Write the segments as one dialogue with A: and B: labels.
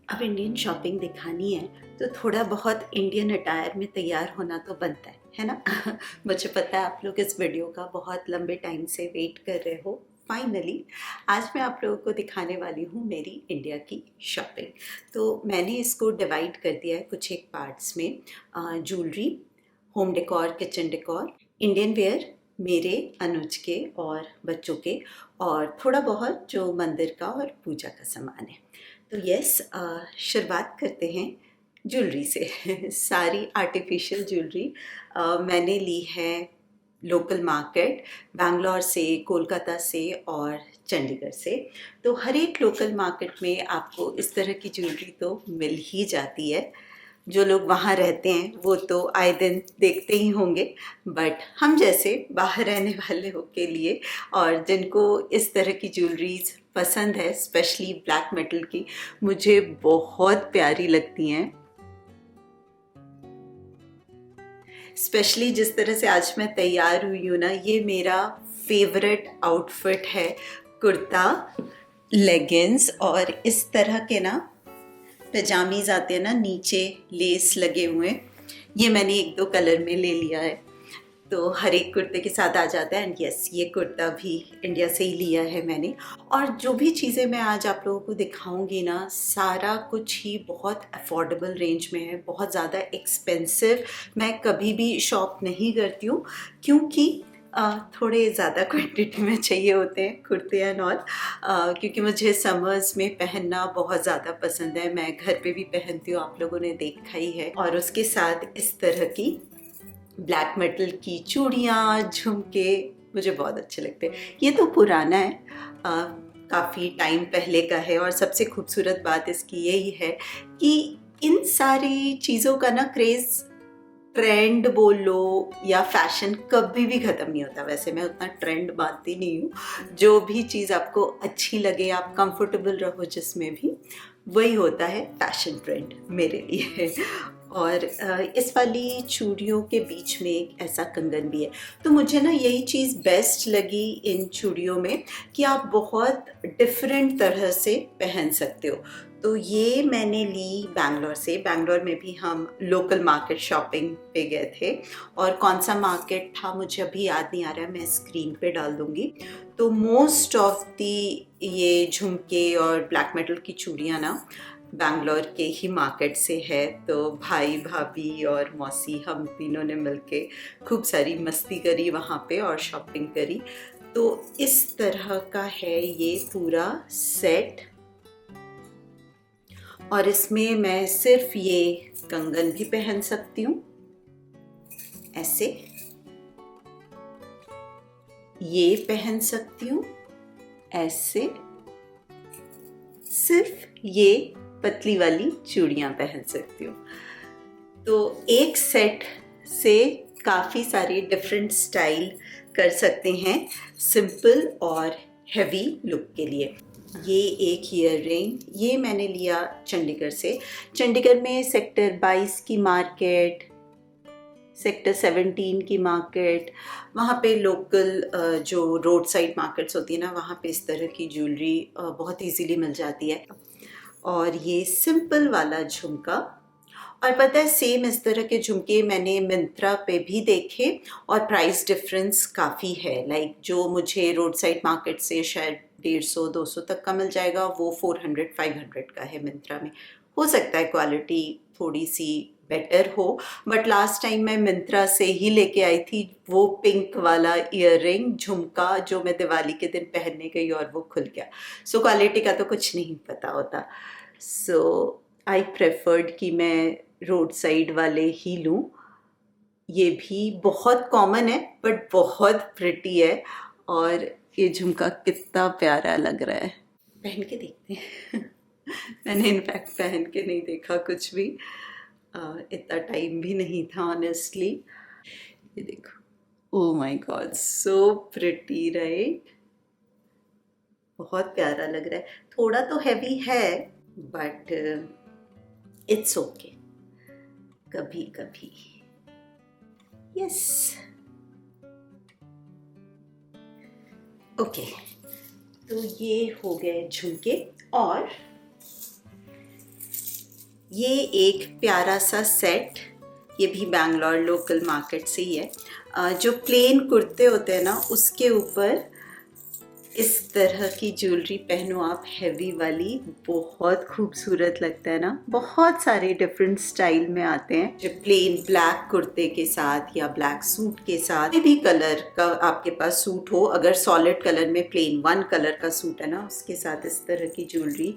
A: अब Indian shopping दिखानी है तो थोड़ा बहुत इंडियन अटायर में तैयार होना तो बनता है ना। मुझे पता है आप लोग इस वीडियो का बहुत लंबे टाइम से वेट कर रहे हो। फाइनली आज मैं आप लोगों को दिखाने वाली हूँ मेरी इंडिया की शॉपिंग। तो मैंने इसको डिवाइड कर दिया है कुछ एक पार्ट्स में। Jewellery, home decor, kitchen decor, Indian wear, मेरे, अनुज के और बच्चों के, और थोड़ा बहुत जो मंदिर का और पूजा का सामान है। तो यस, शुरुआत करते हैं ज्वेलरी से। सारी आर्टिफिशियल ज्वेलरी मैंने ली है लोकल मार्केट, बैंगलोर से, कोलकाता से और चंडीगढ़ से। तो हर एक लोकल मार्केट में आपको इस तरह की ज्वेलरी तो मिल ही जाती है। जो लोग वहाँ रहते हैं वो तो आए दिन देखते ही होंगे, बट हम जैसे बाहर रहने वाले हो के लिए और जिनको इस तरह की ज्वेलरीज पसंद है, स्पेशली ब्लैक मेटल की, मुझे बहुत प्यारी लगती हैं। स्पेशली जिस तरह से आज मैं तैयार हुई हूँ ना, ये मेरा फेवरेट आउटफिट है। कुर्ता, लेगिंग्स और इस तरह के ना पैजामीज आते हैं ना, नीचे लेस लगे हुए। ये मैंने एक दो कलर में ले लिया है तो हर एक कुर्ते के साथ आ जाता है। एंड यस, ये कुर्ता भी इंडिया से ही लिया है मैंने। और जो भी चीज़ें मैं आज आप लोगों को दिखाऊंगी ना, सारा कुछ ही बहुत अफोर्डेबल रेंज में है। बहुत ज़्यादा एक्सपेंसिव मैं कभी भी शॉप नहीं करती हूँ, क्योंकि थोड़े ज़्यादा क्वांटिटी में चाहिए होते हैं कुर्ते एंड ऑल, क्योंकि मुझे समर्स में पहनना बहुत ज़्यादा पसंद है। मैं घर पे भी पहनती हूँ, आप लोगों ने देखा ही है। और उसके साथ इस तरह की ब्लैक मेटल की चूड़ियाँ, झुमके मुझे बहुत अच्छे लगते हैं। ये तो पुराना है, काफ़ी टाइम पहले का है। और सबसे खूबसूरत बात इसकी यही है कि इन सारी चीज़ों का ना क्रेज़, ट्रेंड बोल लो या फैशन, कभी भी ख़त्म नहीं होता। वैसे मैं उतना ट्रेंड मानती नहीं हूँ। जो भी चीज़ आपको अच्छी लगे, आप कंफर्टेबल रहो जिसमें भी, वही होता है फैशन ट्रेंड मेरे लिए। और इस वाली चूड़ियों के बीच में एक ऐसा कंगन भी है। तो मुझे ना यही चीज़ बेस्ट लगी इन चूड़ियों में कि आप बहुत डिफरेंट तरह से पहन सकते हो। तो ये मैंने ली बैंगलोर से। बैंगलोर में भी हम लोकल मार्केट शॉपिंग पे गए थे, और कौन सा मार्केट था मुझे अभी याद नहीं आ रहा है, मैं स्क्रीन पे डाल दूंगी। तो मोस्ट ऑफ दी ये झुमके और ब्लैक मेटल की चूड़ियाँ ना बैंगलोर के ही मार्केट से है। तो भाई भाभी और मौसी, हम तीनों ने मिलके खूब सारी मस्ती करी वहाँ पे और शॉपिंग करी। तो इस तरह का है ये पूरा सेट, और इसमें मैं सिर्फ ये कंगन भी पहन सकती हूँ ऐसे, ये पहन सकती हूँ ऐसे, सिर्फ ये पतली वाली चूड़ियाँ पहन सकती हूँ। तो एक सेट से काफ़ी सारे डिफरेंट स्टाइल कर सकते हैं, सिंपल और हैवी लुक के लिए। ये एक ईयर रिंग, ये मैंने लिया चंडीगढ़ से। चंडीगढ़ में सेक्टर 22 की मार्केट, सेक्टर 17 की मार्केट, वहाँ पे लोकल जो रोड साइड मार्केट्स होती है ना, वहाँ पे इस तरह की ज्वेलरी बहुत इजीली मिल जाती है। और ये सिंपल वाला झुमका, और पता है सेम इस तरह के झुमके मैंने मिंत्रा पे भी देखे, और प्राइस डिफरेंस काफ़ी है। लाइक जो मुझे रोड साइड मार्केट से शायद 150-200 तक का मिल जाएगा, वो 400-500 का है मिंत्रा में। हो सकता है क्वालिटी थोड़ी सी बेटर हो, बट लास्ट टाइम मैं मिंत्रा से ही लेके आई थी वो पिंक वाला ईयर रिंग झुमका, जो मैं दिवाली के दिन पहनने गई और वो खुल गया। सो क्वालिटी का तो कुछ नहीं पता होता। सो आई प्रेफर्ड कि मैं रोड साइड वाले ही लूँ। ये भी बहुत कॉमन है बट बहुत प्रिटी है। और ये झुमका कितना प्यारा लग रहा है, पहन के देखते हैं। मैंने इनफैक्ट पहन के नहीं देखा कुछ भी, इतना टाइम भी नहीं था ऑनेस्टली। ये देखो, oh my God, so pretty right. बहुत प्यारा लग रहा है। थोड़ा तो हैवी है, बट इट्स ओके, कभी कभी। Yes, okay. तो ये हो गए झुमके, और ये एक प्यारा सा सेट, ये भी बैंगलोर लोकल मार्केट से ही है। जो प्लेन कुर्ते होते हैं ना, उसके ऊपर इस तरह की ज्वेलरी पहनो आप, हैवी वाली, बहुत खूबसूरत लगता है ना। बहुत सारे डिफरेंट स्टाइल में आते हैं, जो प्लेन ब्लैक कुर्ते के साथ या ब्लैक सूट के साथ, कोई भी कलर का आपके पास सूट हो, अगर सॉलिड कलर में प्लेन वन कलर का सूट है ना, उसके साथ इस तरह की ज्वेलरी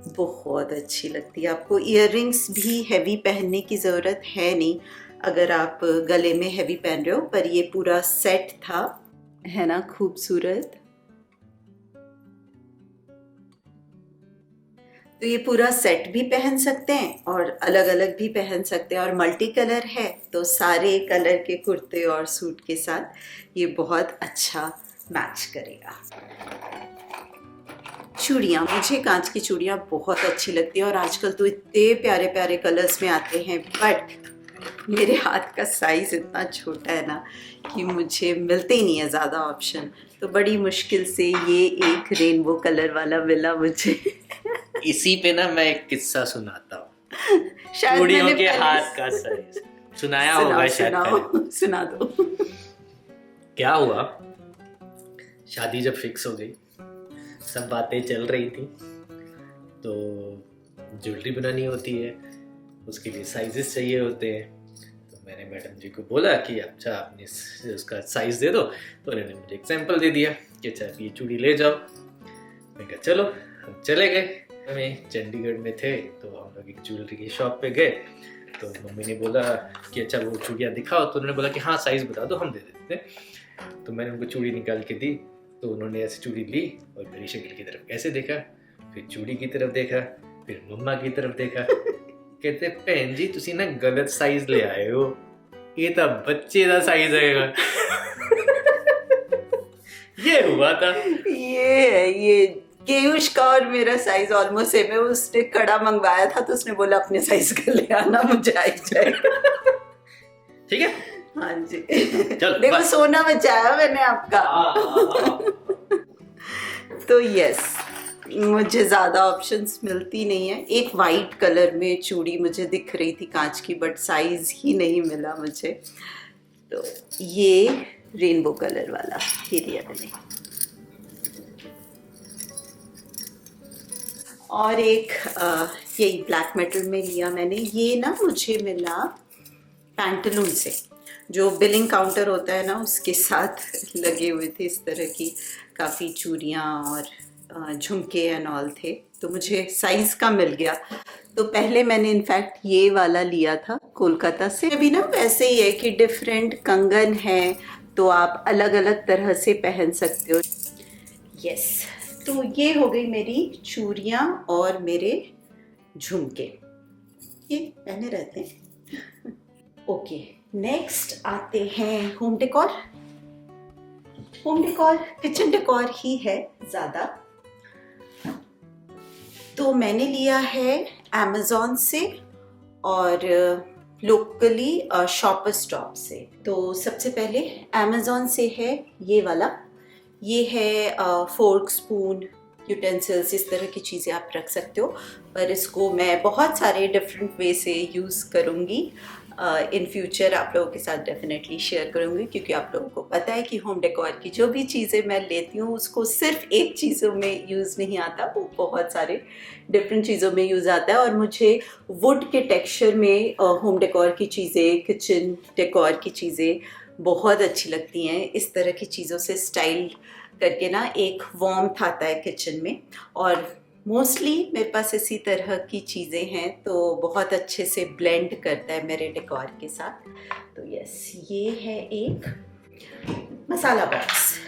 A: बहुत अच्छी लगती है। आपको इयररिंग्स भी हैवी पहनने की ज़रूरत है नहीं अगर आप गले में हैवी पहन रहे हो, पर ये पूरा सेट था, है ना खूबसूरत। तो ये पूरा सेट भी पहन सकते हैं और अलग अलग भी पहन सकते हैं, और मल्टी कलर है तो सारे कलर के कुर्ते और सूट के साथ ये बहुत अच्छा मैच करेगा। चूड़ियाँ, मुझे कांच की चूड़ियाँ बहुत अच्छी लगती है, और आजकल तो इतने प्यारे प्यारे कलर्स में आते हैं, बट मेरे हाथ का साइज़ इतना छोटा है ना कि मुझे मिलते ही नहीं है ज़्यादा ऑप्शन। तो बड़ी मुश्किल से ये एक रेनबो कलर वाला मिला मुझे।
B: इसी पे ना मैं एक किस्सा सुनाता हूँ।
A: शायद
B: चूड़ियों के हाथ का साइज सुनाया होगा शायद।
A: सुना दो।
B: क्या हुआ, शादी जब फिक्स हो गई, सब बातें चल रही थी, तो ज्वेलरी बनानी होती है, उसके लिए साइजेस चाहिए होते हैं। तो मैंने मैडम जी को बोला कि अच्छा आपने उसका साइज दे दो, तो उन्होंने मुझे एग्जाम्पल दे दिया कि अच्छा आप ये चूड़ी ले जाओ। मैं कहा चलो, हम चले गए। हमें चंडीगढ़ में थे तो हम लोग एक ज्वेलरी की शॉप पे गए, तो मम्मी ने बोला कि अच्छा वो चूड़ियाँ दिखाओ, तो उन्होंने बोला कि हाँ साइज़ बता दो, हम दे देते। तो मैंने उनको चूड़ी निकाल के दी, तो उन्होंने ऐसी चूड़ी ली और मेरी शक्ल की तरफ ऐसे देखा, फिर चूड़ी की तरफ देखा, फिर मम्मा की तरफ देखा। कहते भैन जी तुसी ना गलत साइज ले आए हो, ये तो बच्चे का साइज है। ये हुआ था।
A: ये केयूष का और मेरा साइज ऑलमोस्ट सेम है। उसने कड़ा मंगवाया था तो उसने बोला अपने साइज का ले आना, मुझे आई जाएगा।
B: ठीक है,
A: हाँ जी।
B: चल
A: देखो सोना बचाया मैंने आपका। तो यस, मुझे ज़्यादा ऑप्शंस मिलती नहीं है। एक वाइट कलर में चूड़ी मुझे दिख रही थी कांच की, बट साइज ही नहीं मिला मुझे। तो ये रेनबो कलर वाला ये लिया मैंने। और एक यही ब्लैक मेटल में लिया मैंने। ये ना मुझे मिला पैंटलून से, जो बिलिंग काउंटर होता है ना उसके साथ लगे हुए थे इस तरह की काफ़ी चूड़ियाँ और झुमके एंड ऑल थे, तो मुझे साइज़ का मिल गया। तो पहले मैंने इनफैक्ट ये वाला लिया था कोलकाता से। अभी ना वैसे ही है कि डिफरेंट कंगन है तो आप अलग अलग तरह से पहन सकते हो। यस, तो ये हो गई मेरी चूड़ियाँ और मेरे झुमके, ये पहने रहते हैं। ओके, नेक्स्ट आते हैं home decor. Home decor kitchen decor ही है ज़्यादा। तो मैंने लिया है अमेज़ॉन से और लोकली शॉपर स्टॉप से। तो सबसे पहले अमेज़ॉन से है ये वाला। ये है फोर्क, स्पून, यूटेंसिल्स, इस तरह की चीज़ें आप रख सकते हो, पर इसको मैं बहुत सारे डिफरेंट वे से यूज़ करूँगी। इन फ्यूचर आप लोगों के साथ डेफिनेटली शेयर करूँगी, क्योंकि आप लोगों को पता है कि होम डेकोर की जो भी चीज़ें मैं लेती हूँ उसको सिर्फ एक चीज़ों में यूज़ नहीं आता, वो बहुत सारे डिफरेंट चीज़ों में यूज़ आता है। और मुझे वुड के टेक्सचर में होम डेकोर की चीज़ें, किचन डेकोर की चीज़ें बहुत अच्छी लगती हैं। इस तरह की चीज़ों से स्टाइल करके ना एक वार्मथ आता है किचन में, और मोस्टली मेरे पास इसी तरह की चीज़ें हैं तो बहुत अच्छे से ब्लेंड करता है मेरे डेकोर के साथ। तो यस, ये है एक मसाला बॉक्स।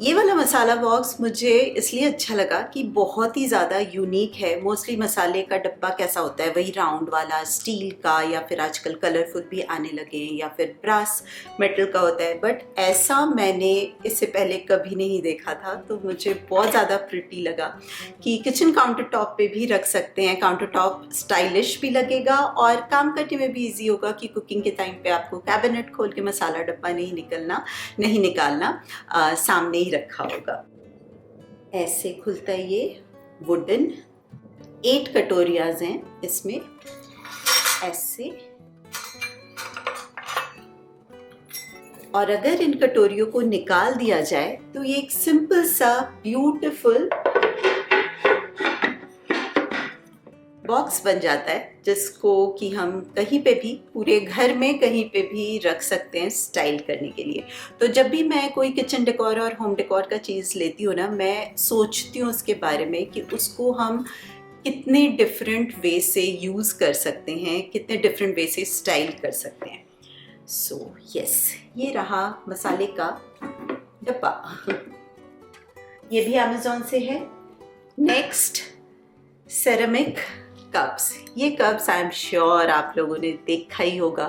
A: ये वाला मसाला बॉक्स मुझे इसलिए अच्छा लगा कि बहुत ही ज़्यादा यूनिक है। मोस्टली मसाले का डब्बा कैसा होता है, वही राउंड वाला स्टील का, या फिर आजकल कलरफुल भी आने लगे हैं, या फिर ब्रास मेटल का होता है। बट ऐसा मैंने इससे पहले कभी नहीं देखा था, तो मुझे बहुत ज़्यादा प्रिटी लगा कि किचन काउंटर टॉप पे भी रख सकते हैं। काउंटर टॉप स्टाइलिश भी लगेगा और काम करने में भी ईजी होगा कि कुकिंग के टाइम पे आपको कैबिनेट खोल के मसाला डब्बा नहीं निकालना, सामने ही रखा होगा। ऐसे खुलता है ये वुडन। 8 कटोरियाज हैं इसमें, ऐसे। और अगर इन कटोरियों को निकाल दिया जाए तो ये एक सिंपल सा ब्यूटीफुल बॉक्स बन जाता है, जिसको कि हम कहीं पे भी, पूरे घर में कहीं पे भी रख सकते हैं स्टाइल करने के लिए। तो जब भी मैं कोई किचन डेकोर और होम डेकोर का चीज़ लेती हूँ ना, मैं सोचती हूँ उसके बारे में कि उसको हम कितने डिफरेंट वे से यूज़ कर सकते हैं, कितने डिफरेंट वे से स्टाइल कर सकते हैं। सो यस, ये रहा मसाले का डब्बा। ये भी अमेज़ॉन से है। Next, ceramic cups. ये कप्स आई एम श्योर आप लोगों ने देखा ही होगा,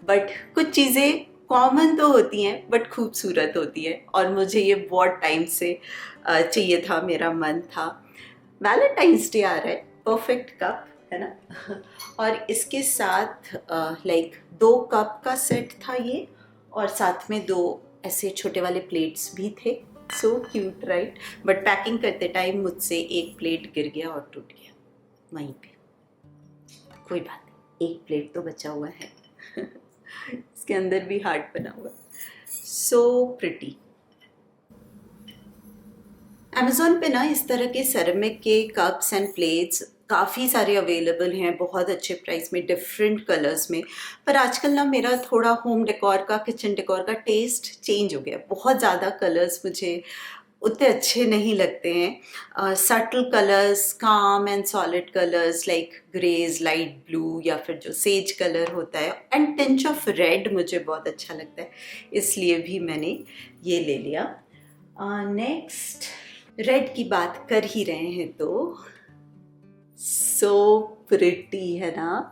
A: बट कुछ चीज़ें कॉमन तो होती हैं बट खूबसूरत होती हैं, और मुझे ये बहुत टाइम से चाहिए था, मेरा मन था। वैलेंटाइंस डे आ रहा है, परफेक्ट कप है ना। और इसके साथ लाइक 2 कप का सेट था ये, और साथ में 2 ऐसे छोटे वाले प्लेट्स भी थे। So cute right. But packing करते टाइम मुझसे एक प्लेट गिर गया और टूट गया वहीं पे। कोई बात नहीं, एक प्लेट तो बचा हुआ है। इसके अंदर भी हार्ट बना हुआ। So pretty. अमेज़ॉन पे ना इस तरह के सेरेमिक के कप्स एंड प्लेट्स काफ़ी सारे अवेलेबल हैं, बहुत अच्छे प्राइस में, डिफरेंट कलर्स में। पर आजकल ना मेरा थोड़ा होम डेकोर का, किचन डेकोर का टेस्ट चेंज हो गया। बहुत ज़्यादा कलर्स मुझे उतने अच्छे नहीं लगते हैं। Subtle colours, calm and solid colours like greys, light blue, या फिर जो सेज कलर होता है, एंड टिंच ऑफ रेड मुझे बहुत अच्छा लगता है, इसलिए भी मैंने ये ले लिया। नेक्स्ट, रेड की बात कर ही रहे हैं तो सो प्रिटी है ना,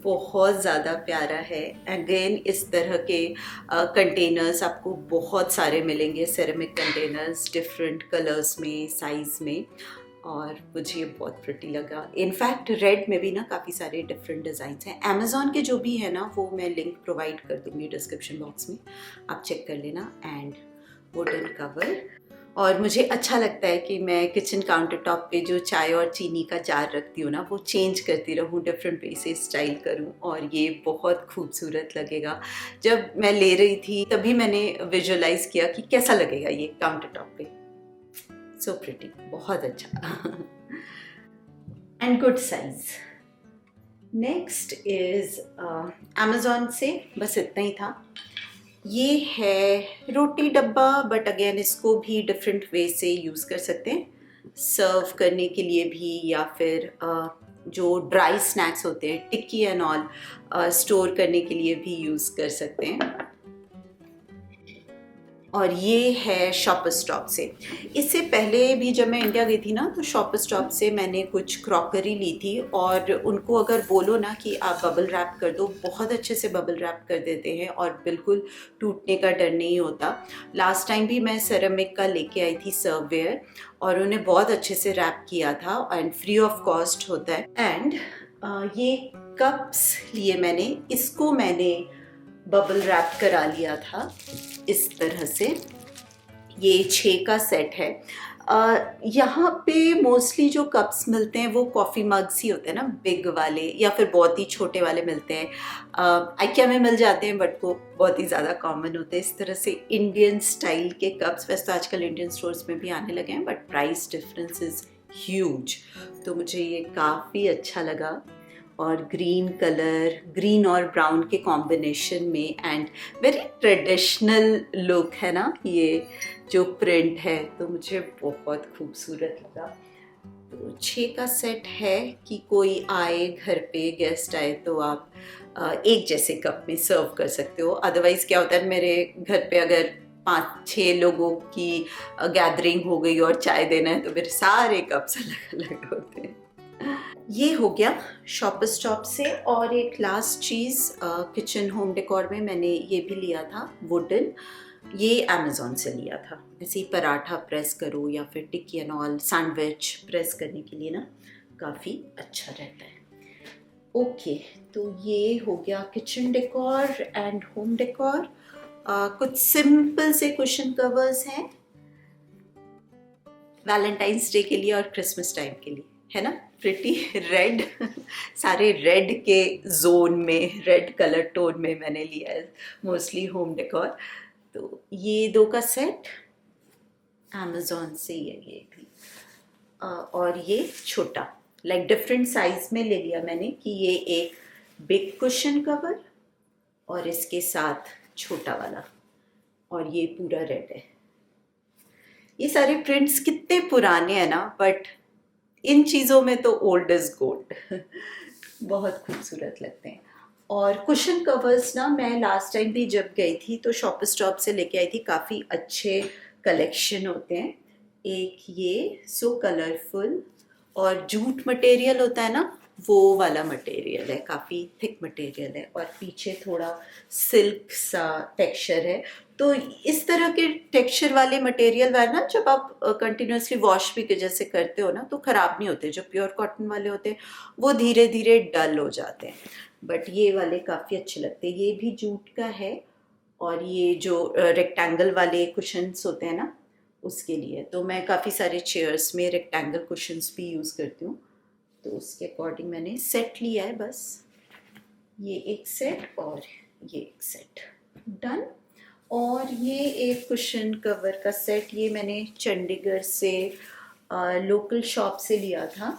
A: बहुत ज़्यादा प्यारा है। अगेन इस तरह के कंटेनर्स आपको बहुत सारे मिलेंगे, सेरेमिक कंटेनर्स डिफरेंट कलर्स में, साइज़ में, और मुझे ये बहुत प्रिटी लगा। इनफैक्ट रेड में भी ना काफ़ी सारे डिफरेंट डिज़ाइंस हैं। अमेज़ॉन के जो भी है ना, वो मैं लिंक प्रोवाइड कर दूँगी डिस्क्रिप्शन बॉक्स में, आप चेक कर लेना। And wooden cover. और मुझे अच्छा लगता है कि मैं किचन काउंटर टॉप पे जो चाय और चीनी का जार रखती हूँ ना, वो चेंज करती रहूँ, डिफरेंट वे से स्टाइल करूँ, और ये बहुत खूबसूरत लगेगा। जब मैं ले रही थी तभी मैंने विजुअलाइज किया कि कैसा लगेगा ये काउंटर टॉप पे। सो प्रिटी, बहुत अच्छा। And good size. Next is Amazon से, बस इतना ही था। ये है रोटी डब्बा, बट अगेन इसको भी डिफरेंट वे से यूज़ कर सकते हैं, सर्व करने के लिए भी, या फिर जो ड्राई स्नैक्स होते हैं, टिक्की एंड ऑल, स्टोर करने के लिए भी यूज़ कर सकते हैं। और ये है शॉपर स्टॉप से। इससे पहले भी जब मैं इंडिया गई थी ना, तो शॉपर स्टॉप से मैंने कुछ क्रॉकरी ली थी, और उनको अगर बोलो ना कि आप बबल रैप कर दो, बहुत अच्छे से बबल रैप कर देते हैं और बिल्कुल टूटने का डर नहीं होता। लास्ट टाइम भी मैं सेरेमिक का लेके आई थी सर्ववेयर, और उन्हें बहुत अच्छे से रैप किया था, एंड फ्री ऑफ कॉस्ट होता है। एंड ये कप्स लिए मैंने, इसको मैंने बबल रैप करा लिया था इस तरह से। ये 6 का सेट है। यहाँ पे मोस्टली जो कप्स मिलते हैं वो कॉफ़ी मग्स ही होते हैं ना, बिग वाले, या फिर बहुत ही छोटे वाले मिलते हैं। आइकिया में मिल जाते हैं, बट वो बहुत ही ज़्यादा कॉमन होते हैं। इस तरह से इंडियन स्टाइल के कप्स वैसे तो आजकल इंडियन स्टोर्स में भी आने लगे हैं, but price difference is huge. तो मुझे ये काफ़ी अच्छा लगा, और ग्रीन कलर, ग्रीन और ब्राउन के कॉम्बिनेशन में, एंड वेरी ट्रेडिशनल लुक है ना ये जो प्रिंट है, तो मुझे बहुत खूबसूरत लगा। तो 6 का सेट है कि कोई आए घर पे, गेस्ट आए, तो आप एक जैसे कप में सर्व कर सकते हो। अदरवाइज़ क्या होता है, मेरे घर पे अगर 5-6 लोगों की गैदरिंग हो गई और चाय देना है तो फिर सारे कप्स अलग अलग होते हैं। ये हो गया शॉपर स्टॉप से। और एक लास्ट चीज़ किचन होम डेकोर में मैंने ये भी लिया था वुडन, ये अमेज़ॉन से लिया था। ऐसे ही पराठा प्रेस करो या फिर टिक्की एंड ऑल सैंडविच प्रेस करने के लिए ना काफ़ी अच्छा रहता है। ओके, तो ये हो गया kitchen decor and home decor. कुछ सिंपल से कुशन कवर्स हैं वैलेंटाइंस डे के लिए और क्रिसमस टाइम के लिए, है ना, प्रिटी रेड सारे रेड के जोन में, रेड कलर टोन में मैंने लिया है मोस्टली होम डेकोर। तो ये 2 का सेट अमेज़ॉन से ही है ये भी। और ये छोटा लाइक डिफरेंट साइज में ले लिया मैंने कि ये एक बिग कुशन कवर और इसके साथ छोटा वाला, और ये पूरा रेड है। ये सारे प्रिंट्स कितने पुराने हैं ना, बट इन चीज़ों में तो ओल्ड इज गोल्ड बहुत खूबसूरत लगते हैं। और कुशन कवर्स ना मैं लास्ट टाइम भी जब गई थी तो शॉपर स्टॉप से लेके आई थी, काफ़ी अच्छे कलेक्शन होते हैं। एक ये सो कलरफुल और जूट मटेरियल होता है ना, वो वाला मटेरियल है, काफ़ी थिक मटेरियल है और पीछे थोड़ा सिल्क सा टेक्सचर है। तो इस तरह के टेक्सचर वाले मटेरियल वाले ना जब आप कंटिन्यूसली वॉश भी जैसे करते हो ना तो ख़राब नहीं होते। जो प्योर कॉटन वाले होते हैं वो धीरे धीरे डल हो जाते हैं, बट ये वाले काफ़ी अच्छे लगते हैं। ये भी जूट का है और ये जो रेक्टेंगल वाले कुशन्स होते हैं ना उसके लिए, तो मैं काफ़ी सारे चेयर्स में रेक्टेंगल कुशन्स भी यूज़ करती हूँ, तो उसके अकॉर्डिंग मैंने सेट लिया है बस। ये एक सेट और ये एक सेट डन। और ये एक कुशन कवर का सेट, ये मैंने चंडीगढ़ से लोकल शॉप से लिया था।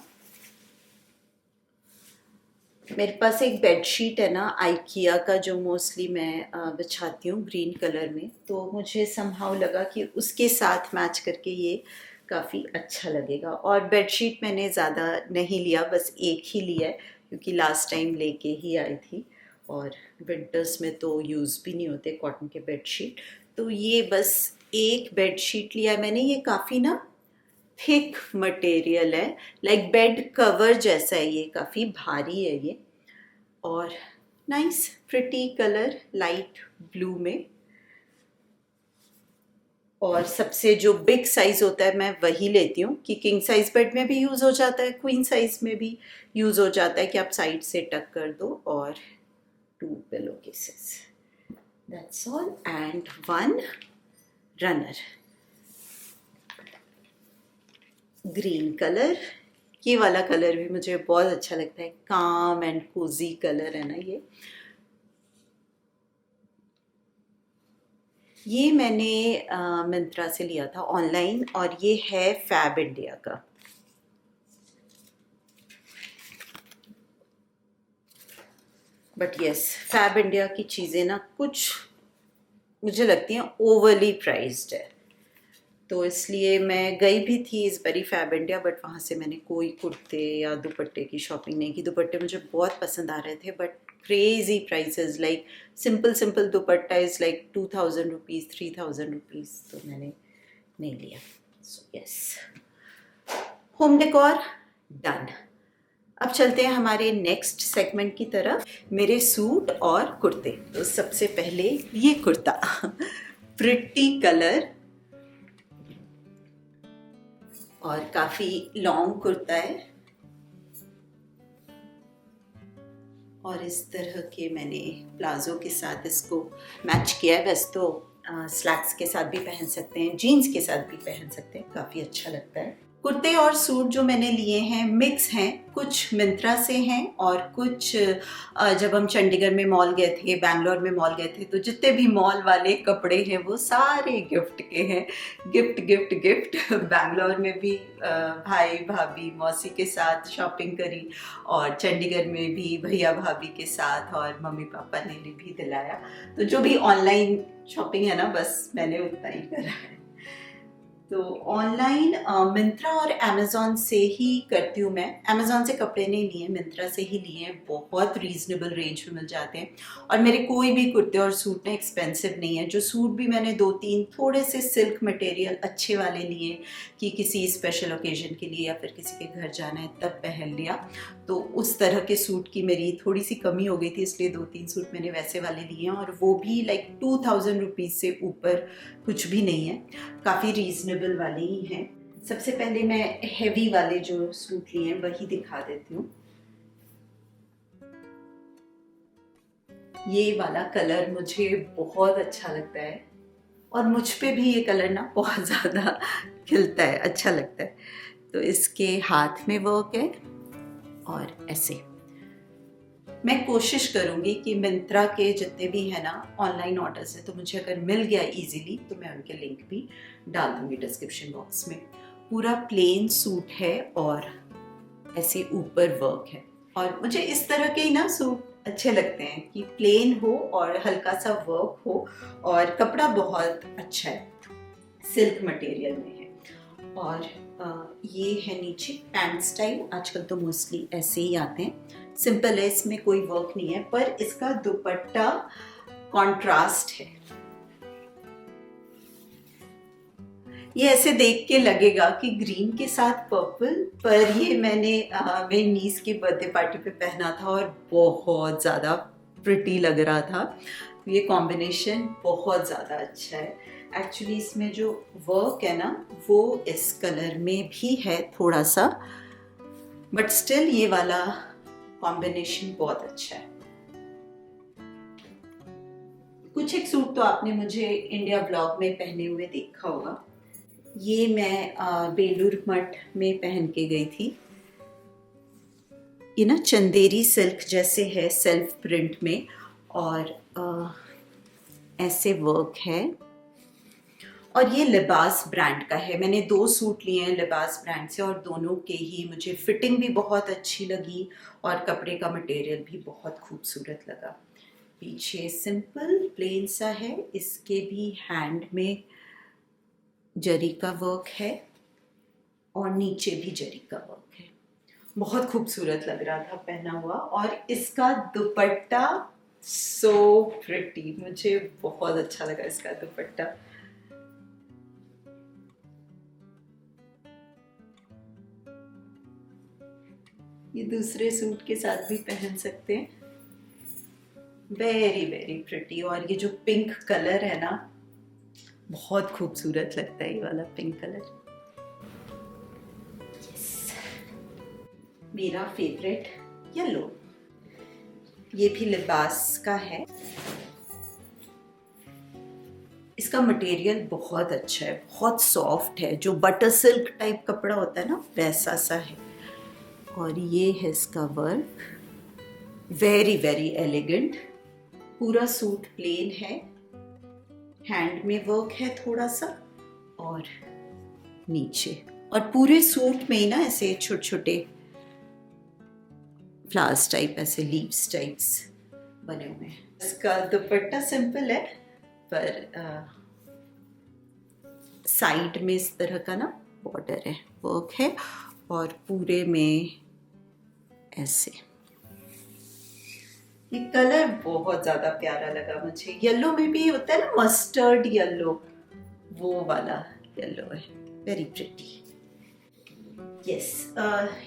A: मेरे पास एक बेडशीट है ना आइकिया का जो मोस्टली मैं बिछाती हूँ ग्रीन कलर में, तो मुझे समहाउ लगा कि उसके साथ मैच करके ये काफ़ी अच्छा लगेगा। और बेडशीट मैंने ज़्यादा नहीं लिया, बस एक ही लिया है क्योंकि लास्ट टाइम लेके ही आई थी और विंटर्स में तो यूज़ भी नहीं होते कॉटन के बेडशीट। तो ये बस एक बेडशीट लिया है मैंने। ये काफ़ी ना थिक मटेरियल है, लाइक बेड कवर जैसा है, ये काफ़ी भारी है ये। और nice pretty colour light blue में। और सबसे जो बिग साइज़ होता है मैं वही लेती हूँ कि किंग साइज़ बेड में भी यूज़ हो जाता है, क्वीन साइज़ में भी यूज़ हो जाता है कि आप साइड से टक कर दो। और 2 pillow cases, that's all, and 1 runner green colour. ये वाला कलर भी मुझे बहुत अच्छा लगता है, काम एंड कोजी कलर है ना ये मैंने मिंत्रा से लिया था ऑनलाइन और ये है फैब इंडिया का। बट यस, फैब इंडिया की चीज़ें ना कुछ मुझे लगती हैं ओवरली प्राइस्ड है, तो इसलिए मैं गई भी थी इस बारी फैब इंडिया, बट वहाँ से मैंने कोई कुर्ते या दुपट्टे की शॉपिंग नहीं की। दुपट्टे मुझे बहुत पसंद आ रहे थे but crazy prices, like simple dupatta is like 2000 rupees 3000 rupees, तो मैंने नहीं लिया। So yes, home decor done. अब चलते हैं हमारे नेक्स्ट सेगमेंट की तरफ, मेरे सूट और कुर्ते। तो सबसे पहले ये कुर्ता प्रिटी कलर और काफ़ी लॉन्ग कुर्ता है और इस तरह के मैंने प्लाजो के साथ इसको मैच किया है। वैसे तो स्लैक्स के साथ भी पहन सकते हैं, जीन्स के साथ भी पहन सकते हैं, काफ़ी अच्छा लगता है। कुर्ते और सूट जो मैंने लिए हैं मिक्स हैं, कुछ मिंत्रा से हैं और कुछ जब हम चंडीगढ़ में मॉल गए थे, बैंगलोर में मॉल गए थे, तो जितने भी मॉल वाले कपड़े हैं वो सारे गिफ्ट के हैं। गिफ्ट बैंगलोर में भी भाई भाभी मौसी के साथ शॉपिंग करी और चंडीगढ़ में भी भैया भाभी के साथ, और मम्मी पापा ने भी दिलाया। तो जो भी ऑनलाइन शॉपिंग है ना बस मैंने उतना ही करा है। तो ऑनलाइन मिंत्रा और अमेज़ॉन से ही करती हूँ मैं। अमेज़ॉन से कपड़े नहीं लिए, मिंत्रा से ही लिए हैं। बहुत रीज़नेबल रेंज में मिल जाते हैं और मेरे कोई भी कुर्ते और सूट ना एक्सपेंसिव नहीं है। जो सूट भी मैंने 2-3 थोड़े से सिल्क मटेरियल अच्छे वाले लिए कि किसी स्पेशल ओकेजन के लिए या फिर किसी के घर जाना है तब पहन लिया। तो उस तरह के सूट की मेरी थोड़ी सी कमी हो गई थी, इसलिए 2-3 सूट मैंने वैसे वाले लिए हैं और वो भी लाइक 2000 रुपीज़ से ऊपर कुछ भी नहीं है, काफ़ी रीजनेबल वाले ही हैं। सबसे पहले मैं हेवी वाले जो सूट लिए हैं वही दिखा देती हूँ। ये वाला कलर मुझे बहुत अच्छा लगता है और मुझ पे भी ये कलर ना बहुत ज़्यादा खिलता है, अच्छा लगता है। तो इसके हाथ में वर्क है और ऐसे। मैं कोशिश करूंगी कि मिंत्रा के जितने भी है ना ऑनलाइन ऑर्डर्स है, तो मुझे अगर मिल गया इजीली तो मैं उनके लिंक भी डाल दूंगी डिस्क्रिप्शन बॉक्स में। पूरा प्लेन सूट है और ऐसे ऊपर वर्क है और मुझे इस तरह के ही ना सूट अच्छे लगते हैं कि प्लेन हो और हल्का सा वर्क हो और कपड़ा बहुत अच्छा है, सिल्क मटेरियल में है। और ये है नीचे पैंट स्टाइल। आजकल तो मोस्टली ऐसे ही आते हैं, सिंपल है, इसमें कोई वर्क नहीं है, पर इसका दुपट्टा कॉन्ट्रास्ट है। ये ऐसे देख के लगेगा कि ग्रीन के साथ पर्पल, पर ये मैंने मेरी नीस की बर्थडे पार्टी पे पहना था और बहुत ज़्यादा प्रिटी लग रहा था। ये कॉम्बिनेशन बहुत ज़्यादा अच्छा है। एक्चुअली इसमें जो वर्क है ना वो इस कलर में भी है थोड़ा सा, बट स्टिल ये वाला कॉम्बिनेशन बहुत अच्छा है। कुछ एक सूट तो आपने मुझे इंडिया ब्लॉग में पहने हुए देखा होगा। ये मैं बेलूर मठ में पहन के गई थी। ये ना चंदेरी सिल्क जैसे है, सेल्फ प्रिंट में, और ऐसे वर्क है। और ये लिबास ब्रांड का है। मैंने 2 सूट लिए हैं लिबास ब्रांड से और दोनों के ही मुझे फिटिंग भी बहुत अच्छी लगी और कपड़े का मटेरियल भी बहुत खूबसूरत लगा। पीछे सिंपल प्लेन सा है, इसके भी हैंड में जरी का वर्क है और नीचे भी जरी का वर्क है। बहुत खूबसूरत लग रहा था पहना हुआ। और इसका दुपट्टा सो प्रिटी, मुझे बहुत अच्छा लगा इसका दुपट्टा। ये दूसरे सूट के साथ भी पहन सकते हैं। Very very pretty. और ये जो पिंक कलर है ना बहुत खूबसूरत लगता है, ये वाला पिंक कलर। मेरा फेवरेट येलो, ये भी लिबास का है। इसका मटेरियल बहुत अच्छा है, बहुत सॉफ्ट है, जो बटर सिल्क टाइप कपड़ा होता है ना वैसा सा है। और ये है इसका वर्क, वेरी वेरी एलिगेंट। पूरा सूट प्लेन है, हैंड में वर्क है थोड़ा सा और नीचे, और पूरे सूट में ही ना ऐसे छोटे छोटे फ्लावर्स टाइप, ऐसे लीव्स टाइप्स बने हुए हैं। इसका दुपट्टा सिंपल है, पर साइड में इस तरह का ना बॉर्डर है, वर्क है, और पूरे में ऐसे। ये कलर बहुत ज्यादा प्यारा लगा मुझे। येलो में भी होता है ना मस्टर्ड येलो, वो वाला येलो है, very pretty. Yes,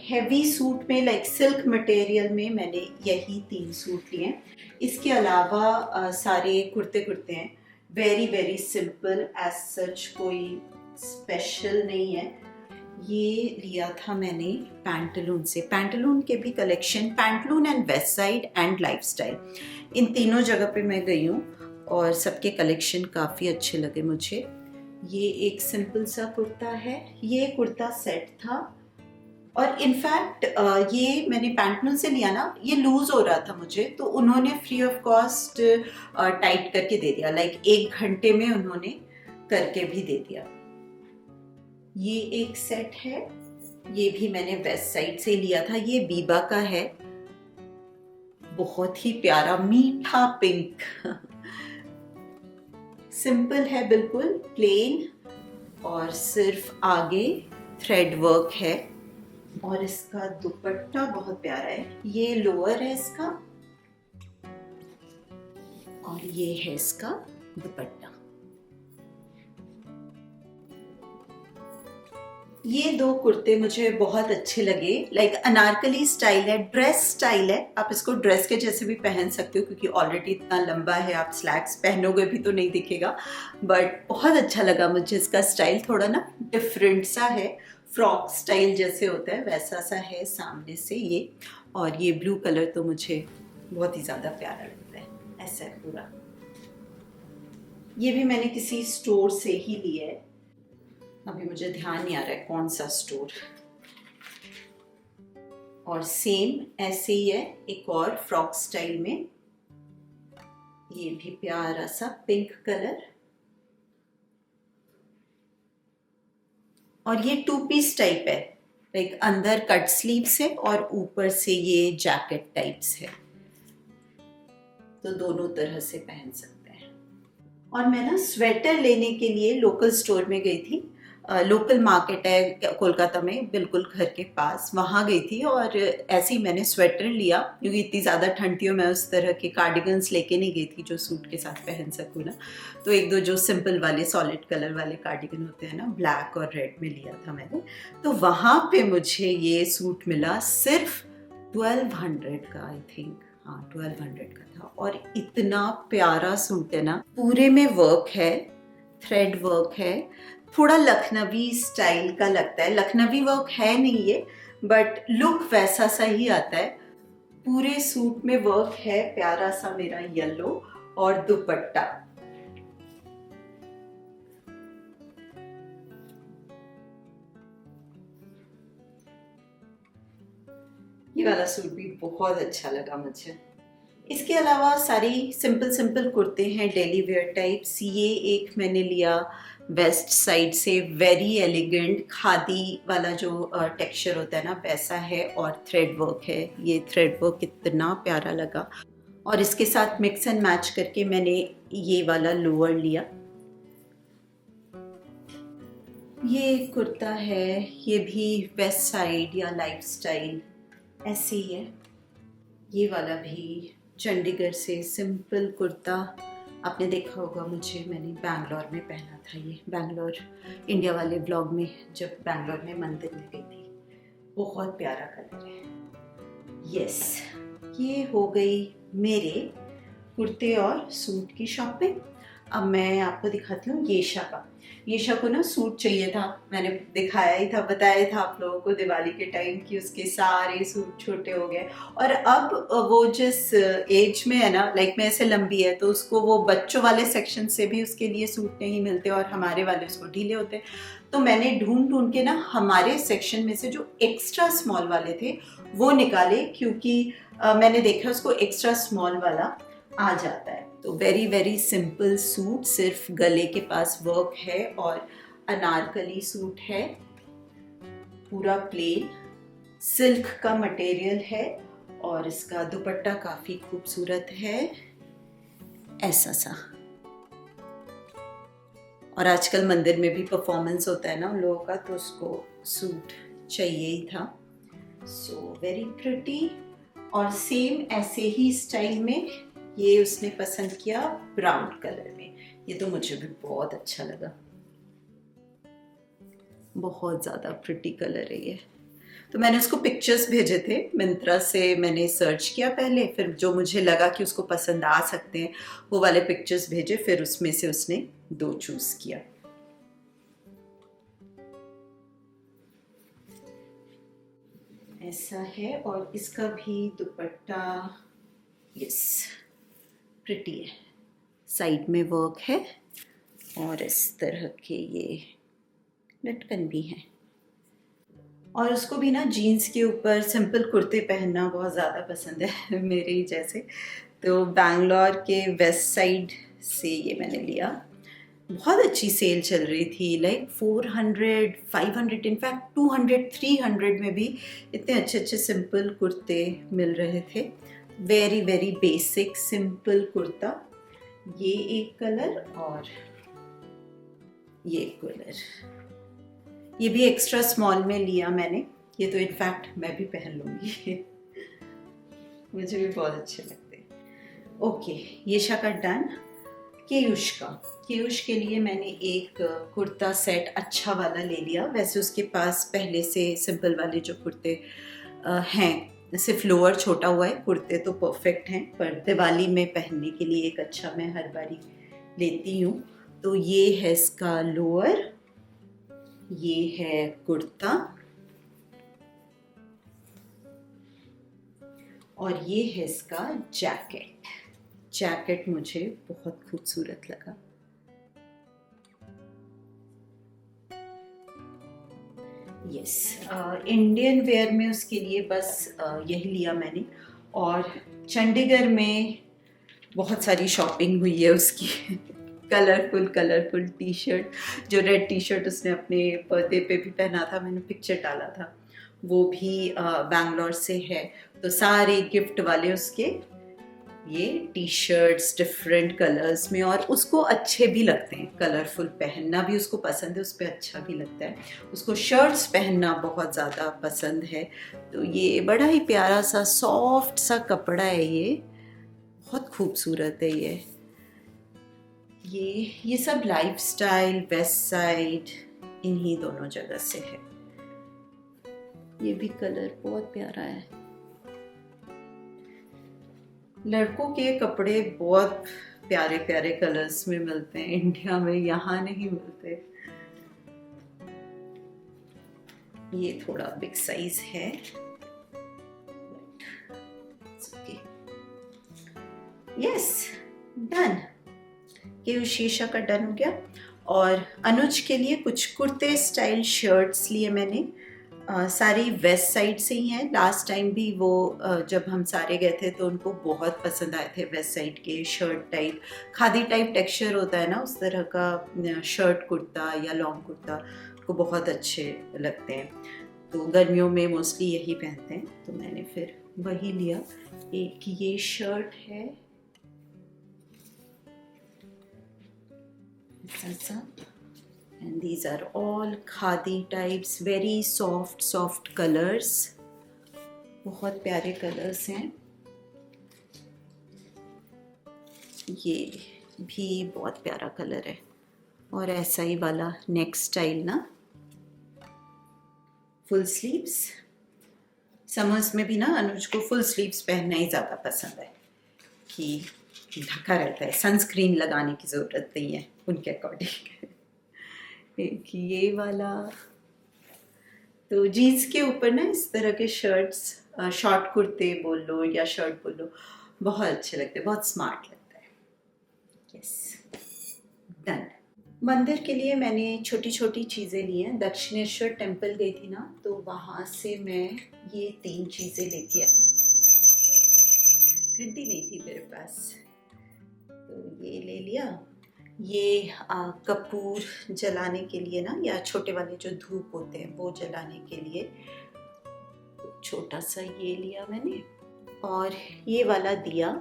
A: heavy suit में लाइक सिल्क मटेरियल में मैंने यही 3 सूट लिए हैं। इसके अलावा सारे कुर्ते हैं, very very simple, as such कोई स्पेशल नहीं है। ये लिया था मैंने पैंटलून से। पैंटलून के भी कलेक्शन, Pantaloon and Westside and Lifestyle, इन तीनों जगह पे मैं गई हूँ और सबके कलेक्शन काफ़ी अच्छे लगे मुझे। ये एक सिंपल सा कुर्ता है, ये कुर्ता सेट था। और इनफैक्ट ये मैंने पैंटलून से लिया ना, ये लूज हो रहा था मुझे, तो उन्होंने फ्री ऑफ कॉस्ट टाइट करके दे दिया, लाइक 1 घंटे में उन्होंने करके भी दे दिया। ये एक सेट है, ये भी मैंने वेस्ट साइड से लिया था। ये बीबा का है, बहुत ही प्यारा मीठा पिंक। सिंपल है, बिल्कुल प्लेन, और सिर्फ आगे थ्रेड वर्क है। और इसका दुपट्टा बहुत प्यारा है। ये लोअर है इसका और ये है इसका दुपट्टा। ये दो कुर्ते मुझे बहुत अच्छे लगे। लाइक अनारकली स्टाइल है, ड्रेस स्टाइल है। आप इसको ड्रेस के जैसे भी पहन सकते हो क्योंकि ऑलरेडी इतना लंबा है, आप स्लैक्स पहनोगे भी तो नहीं दिखेगा। बट बहुत अच्छा लगा मुझे इसका स्टाइल, थोड़ा ना डिफरेंट सा है, फ्रॉक स्टाइल जैसे होता है वैसा सा है सामने से ये। और ये ब्लू कलर तो मुझे बहुत ही ज़्यादा प्यारा लगता है, ऐसा है पूरा। ये भी मैंने किसी स्टोर से ही लिया है, अभी मुझे ध्यान नहीं आ रहा है कौन सा स्टोर। और सेम ऐसे ही है एक और फ्रॉक स्टाइल में, ये भी प्यारा सा पिंक कलर। और ये 2 पीस टाइप है, लाइक अंदर कट स्लीव्स है और ऊपर से ये जैकेट टाइप्स है, तो दोनों तरह से पहन सकते हैं। और मैं ना स्वेटर लेने के लिए लोकल स्टोर में गई थी। लोकल मार्केट है कोलकाता में, बिल्कुल घर के पास, वहाँ गई थी। और ऐसे ही मैंने स्वेटर लिया क्योंकि इतनी ज़्यादा ठंड थी और मैं उस तरह के कार्डिगन्स लेके नहीं गई थी जो सूट के साथ पहन सकूँ ना। तो एक दो जो सिंपल वाले सॉलिड कलर वाले कार्डिगन होते हैं ना, ब्लैक और रेड में लिया था मैंने। तो वहाँ पे मुझे ये सूट मिला सिर्फ 1200 का, आई थिंक, हाँ 1200 का था। और इतना प्यारा सूट है ना, पूरे में वर्क है, थ्रेड वर्क है, थोड़ा लखनवी स्टाइल का लगता है। लखनवी वर्क है नहीं ये, बट लुक वैसा सा ही आता है। पूरे सूट में वर्क है प्यारा सा मेरा येलो। और दुपट्टा ये वाला सूट भी बहुत अच्छा लगा मुझे। इसके अलावा सारी सिंपल सिंपल कुर्ते हैं डेली वेयर टाइप्स। ये एक मैंने लिया वेस्ट साइड से, वेरी एलिगेंट खादी वाला जो टेक्सचर होता है ना वैसा है, और थ्रेड वर्क है। ये थ्रेड वर्क कितना प्यारा लगा। और इसके साथ मिक्स एंड मैच करके मैंने ये वाला लोअर लिया। ये कुर्ता है, ये भी वेस्ट साइड या लाइफ स्टाइल ऐसे ही है। ये वाला भी चंडीगढ़ से सिंपल कुर्ता, आपने देखा होगा मुझे, मैंने बैंगलोर में पहना था ये, बैंगलोर इंडिया वाले ब्लॉग में, जब बैंगलोर में मंदिर में गई थी। बहुत प्यारा कलर है। यस, ये हो गई मेरे कुर्ते और सूट की शॉपिंग। अब मैं आपको दिखाती हूँ येशा का। येशा को ना सूट चाहिए था, मैंने दिखाया ही था, बताया था आप लोगों को दिवाली के टाइम कि उसके सारे सूट छोटे हो गए। और अब वो जिस एज में है ना, लाइक में ऐसे लंबी है, तो उसको वो बच्चों वाले सेक्शन से भी उसके लिए सूट नहीं मिलते और हमारे वाले उसको ढीले होते। तो मैंने ढूंढ ढूंढ के ना हमारे सेक्शन में से जो एक्स्ट्रा स्मॉल वाले थे वो निकाले, क्योंकि मैंने देखा उसको एक्स्ट्रा स्मॉल वाला आ जाता है। तो वेरी वेरी सिंपल सूट, सिर्फ गले के पास वर्क है और अनारकली सूट है, पूरा प्लेन, सिल्क का मटेरियल है। और इसका दुपट्टा काफी खूबसूरत है, ऐसा सा। और आजकल मंदिर में भी परफॉर्मेंस होता है ना उन लोगों का, तो उसको सूट चाहिए ही था। So very pretty. और सेम ऐसे ही स्टाइल में ये उसने पसंद किया ब्राउन कलर में। ये तो मुझे भी बहुत अच्छा लगा, बहुत ज़्यादा प्रिटी कलर है ये। तो मैंने उसको पिक्चर्स भेजे थे मिंत्रा से, मैंने सर्च किया पहले, फिर जो मुझे लगा कि उसको पसंद आ सकते हैं वो वाले पिक्चर्स भेजे, फिर उसमें से उसने 2 चूज़ किया। ऐसा है। और इसका भी दुपट्टा यस प्रिटी है, साइड में वर्क है और इस तरह के ये लटकन भी हैं। और उसको भी ना जीन्स के ऊपर सिंपल कुर्ते पहनना बहुत ज़्यादा पसंद है मेरे ही जैसे। तो बैंगलोर के वेस्ट साइड से ये मैंने लिया। बहुत अच्छी सेल चल रही थी, लाइक 400, 500, इनफैक्ट 200, 300 में भी इतने अच्छे अच्छे सिंपल कुर्ते मिल रहे थे। Very very basic simple kurta, ये एक कलर और ये कलर, ये भी एक्स्ट्रा स्मॉल में लिया मैंने। ये तो इनफैक्ट मैं भी पहन लूँगी मुझे भी बहुत अच्छे लगते हैं। ओके, ये शका डन। केयुष के लिए मैंने एक कुर्ता सेट अच्छा वाला ले लिया। वैसे उसके पास पहले से सिंपल वाले जो कुर्ते हैं, सिर्फ लोअर छोटा हुआ है, कुर्ते तो परफेक्ट हैं, पर दिवाली में पहनने के लिए एक अच्छा मैं हर बारी लेती हूँ। तो ये है इसका लोअर, ये है कुर्ता और ये है इसका जैकेट मुझे बहुत खूबसूरत लगा। यस, इंडियन वेयर में उसके लिए बस यही लिया मैंने। और चंडीगढ़ में बहुत सारी शॉपिंग हुई है उसकी कलरफुल टी शर्ट, जो रेड टी शर्ट उसने अपने बर्थडे पे भी पहना था, मैंने पिक्चर डाला था, वो भी बैंगलोर से है। तो सारे गिफ्ट वाले उसके ये टी शर्ट्स डिफरेंट कलर्स में, और उसको अच्छे भी लगते हैं, कलरफुल पहनना भी उसको पसंद है, उस पर अच्छा भी लगता है। उसको शर्ट्स पहनना बहुत ज़्यादा पसंद है। तो ये बड़ा ही प्यारा सा सॉफ्ट सा कपड़ा है, ये बहुत खूबसूरत है। ये सब लाइफस्टाइल, वेस्ट साइड, इन्हीं दोनों जगह से है। ये भी कलर बहुत प्यारा है। लड़कों के कपड़े बहुत प्यारे प्यारे कलर्स में मिलते हैं इंडिया में, यहाँ नहीं मिलते। ये थोड़ा बिग साइज है। Yes, done. ये शीशा का डन हो गया। और अनुज के लिए कुछ कुर्ते स्टाइल शर्ट्स लिए मैंने। सारी वेस्ट साइड से ही हैं। लास्ट टाइम भी वो जब हम सारे गए थे तो उनको बहुत पसंद आए थे वेस्ट साइड के shirt type, khadi type texture होता है ना, उस तरह का शर्ट कुर्ता या लॉन्ग कुर्ता को बहुत अच्छे लगते हैं। तो गर्मियों में मोस्टली यही पहनते हैं, तो मैंने फिर वही लिया। एक ये शर्ट है ऐसा, and these are all khadi types, very soft colors, बहुत प्यारे कलर्स हैं। ये भी बहुत प्यारा कलर है। और ऐसा ही वाला नेक स्टाइल ना, फुल स्लीव्स। समर्स में भी ना अनुज को फुल स्लीव्स पहनना ही ज़्यादा पसंद है कि ढका रहता है, सनस्क्रीन लगाने की ज़रूरत नहीं है उनके अकॉर्डिंग। एक ये वाला, तो जीन्स के ऊपर ना इस तरह के शर्ट्स, शॉर्ट कुर्ते बोल लो या शर्ट बोल लो, बहुत अच्छे लगते हैं, बहुत स्मार्ट लगता है। Yes, done. मंदिर के लिए मैंने छोटी छोटी चीज़ें ली हैं। दक्षिणेश्वर टेम्पल गई थी ना, तो वहाँ से मैं ये 3 चीज़ें लेके आई। घंटी नहीं थी मेरे पास, तो ये ले लिया। ये कपूर जलाने के लिए ना, या छोटे वाले जो धूप होते हैं वो जलाने के लिए, छोटा सा ये लिया मैंने। और ये वाला दिया,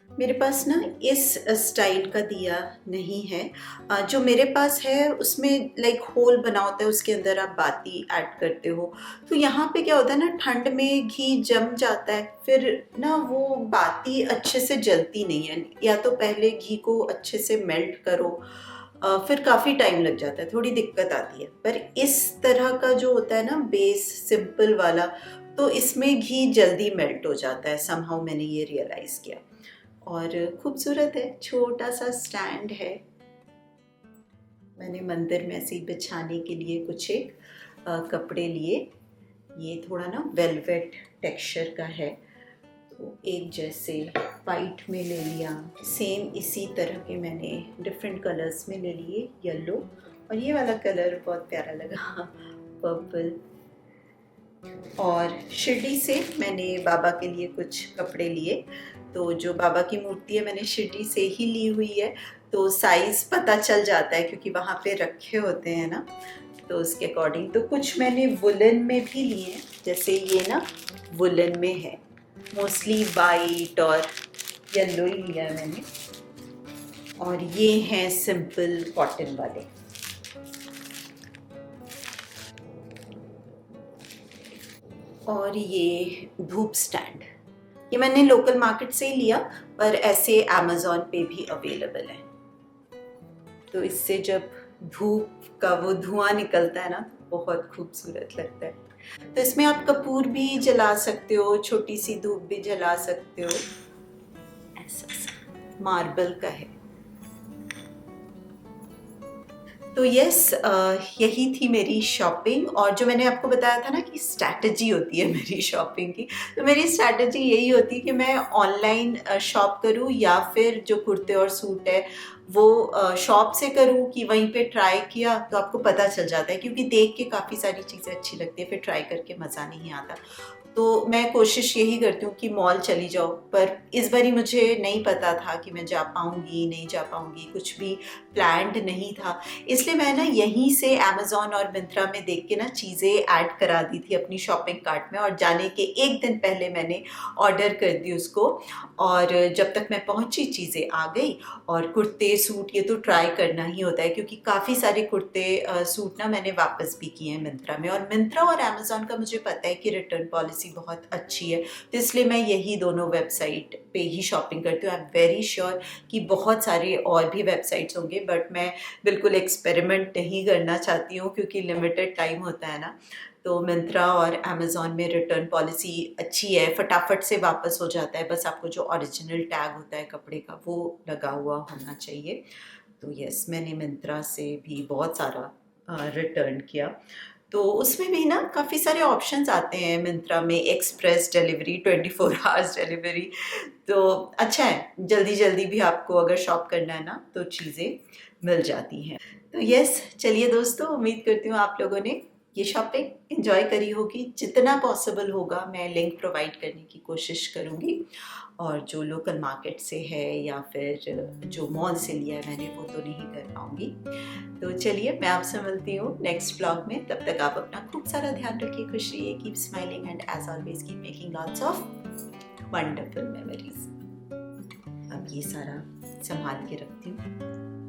A: मेरे पास ना इस स्टाइल का दिया नहीं है। जो मेरे पास है उसमें लाइक होल बना होता है, उसके अंदर आप बाती ऐड करते हो। तो यहाँ पे क्या होता है ना, ठंड में घी जम जाता है, फिर ना वो बाती अच्छे से जलती नहीं है। या तो पहले घी को अच्छे से मेल्ट करो, फिर काफ़ी टाइम लग जाता है, थोड़ी दिक्कत आती है। पर इस तरह का जो होता है ना बेस सिंपल वाला, तो इसमें घी जल्दी मेल्ट हो जाता है। समहाउ मैंने ये रियलाइज़ किया। और खूबसूरत है, छोटा सा स्टैंड है। मैंने मंदिर में ऐसे ही बिछाने के लिए कुछ एक कपड़े लिए। ये थोड़ा ना वेलवेट टेक्सचर का है, तो एक जैसे वाइट में ले लिया। सेम इसी तरह के मैंने डिफरेंट कलर्स में ले लिए, येलो, और ये वाला कलर बहुत प्यारा लगा, पर्पल। और शिरडी से मैंने बाबा के लिए कुछ कपड़े लिए। तो जो बाबा की मूर्ति है मैंने शिरडी से ही ली हुई है, तो साइज़ पता चल जाता है क्योंकि वहाँ पे रखे होते हैं ना, तो उसके अकॉर्डिंग। तो कुछ मैंने वुलन में भी लिए हैं, जैसे ये ना वुलन में है, मोस्टली वाइट और येलो ही लिया है मैंने। और ये हैं सिंपल कॉटन वाले। और ये धूप स्टैंड, ये मैंने लोकल मार्केट से ही लिया, पर ऐसे अमेज़ॉन पे भी अवेलेबल है। तो इससे जब धूप का वो धुआं निकलता है ना, तो बहुत खूबसूरत लगता है। तो इसमें आप कपूर भी जला सकते हो, छोटी सी धूप भी जला सकते हो। ऐसा मार्बल का है। तो यस, यही थी मेरी शॉपिंग। और जो मैंने आपको बताया था ना कि स्ट्रैटेजी होती है मेरी शॉपिंग की, तो मेरी स्ट्रैटेजी यही होती है कि मैं ऑनलाइन शॉप करूं या फिर जो कुर्ते और सूट है वो शॉप से करूं कि वहीं पे ट्राई किया, तो आपको पता चल जाता है, क्योंकि देख के काफ़ी सारी चीज़ें अच्छी लगती है, फिर ट्राई करके मज़ा नहीं आता। तो मैं कोशिश यही करती हूँ कि मॉल चली जाओ, पर इस बारी मुझे नहीं पता था कि मैं जा पाऊँगी नहीं जा पाऊँगी, कुछ भी प्लान्ड नहीं था, इसलिए मैं ना यहीं से अमेज़ॉन और मिंत्रा में देख के ना चीज़ें ऐड करा दी थी अपनी शॉपिंग कार्ट में, और जाने के एक दिन पहले मैंने ऑर्डर कर दी उसको। और जब तक मैं पहुँची चीज़ें आ गई। और कुर्ते सूट ये तो ट्राई करना ही होता है, क्योंकि काफ़ी सारे कुर्ते सूट ना मैंने वापस भी किए हैं मिंत्रा में। और मिंत्रा और अमेज़ॉन का मुझे पता है कि रिटर्न पॉलिसी बहुत अच्छी है, तो इसलिए मैं यही दोनों वेबसाइट पे ही शॉपिंग करती हूँ। आई एम वेरी श्योर कि बहुत सारे और भी वेबसाइट्स होंगे, बट मैं बिल्कुल एक्सपेरिमेंट नहीं करना चाहती हूँ, क्योंकि लिमिटेड टाइम होता है ना। तो मिंत्रा और अमेज़ॉन में रिटर्न पॉलिसी अच्छी है, फटाफट से वापस हो जाता है, बस आपको जो ओरिजिनल टैग होता है कपड़े का वो लगा हुआ होना चाहिए। तो यस, मैंने मिंत्रा से भी बहुत सारा रिटर्न किया। तो उसमें भी ना काफ़ी सारे ऑप्शंस आते हैं मिंत्रा में, एक्सप्रेस डिलीवरी, 24 आवर्स डिलीवरी। तो अच्छा है, जल्दी जल्दी भी आपको अगर शॉप करना है ना तो चीज़ें मिल जाती हैं। तो यस, चलिए दोस्तों, उम्मीद करती हूँ आप लोगों ने ये शॉपिंग एंजॉय करी होगी। जितना पॉसिबल होगा मैं लिंक प्रोवाइड करने की कोशिश करूँगी, और जो लोकल मार्केट से है या फिर जो मॉल से लिया है मैंने, वो तो नहीं कर पाऊँगी। तो चलिए, मैं आपसे मिलती हूँ नेक्स्ट ब्लॉग में। तब तक आप अपना खूब सारा ध्यान रखिए, खुश रहिए, keep smiling, and as always keep making lots of wonderful memories. अब ये सारा संभाल के रखती हूँ।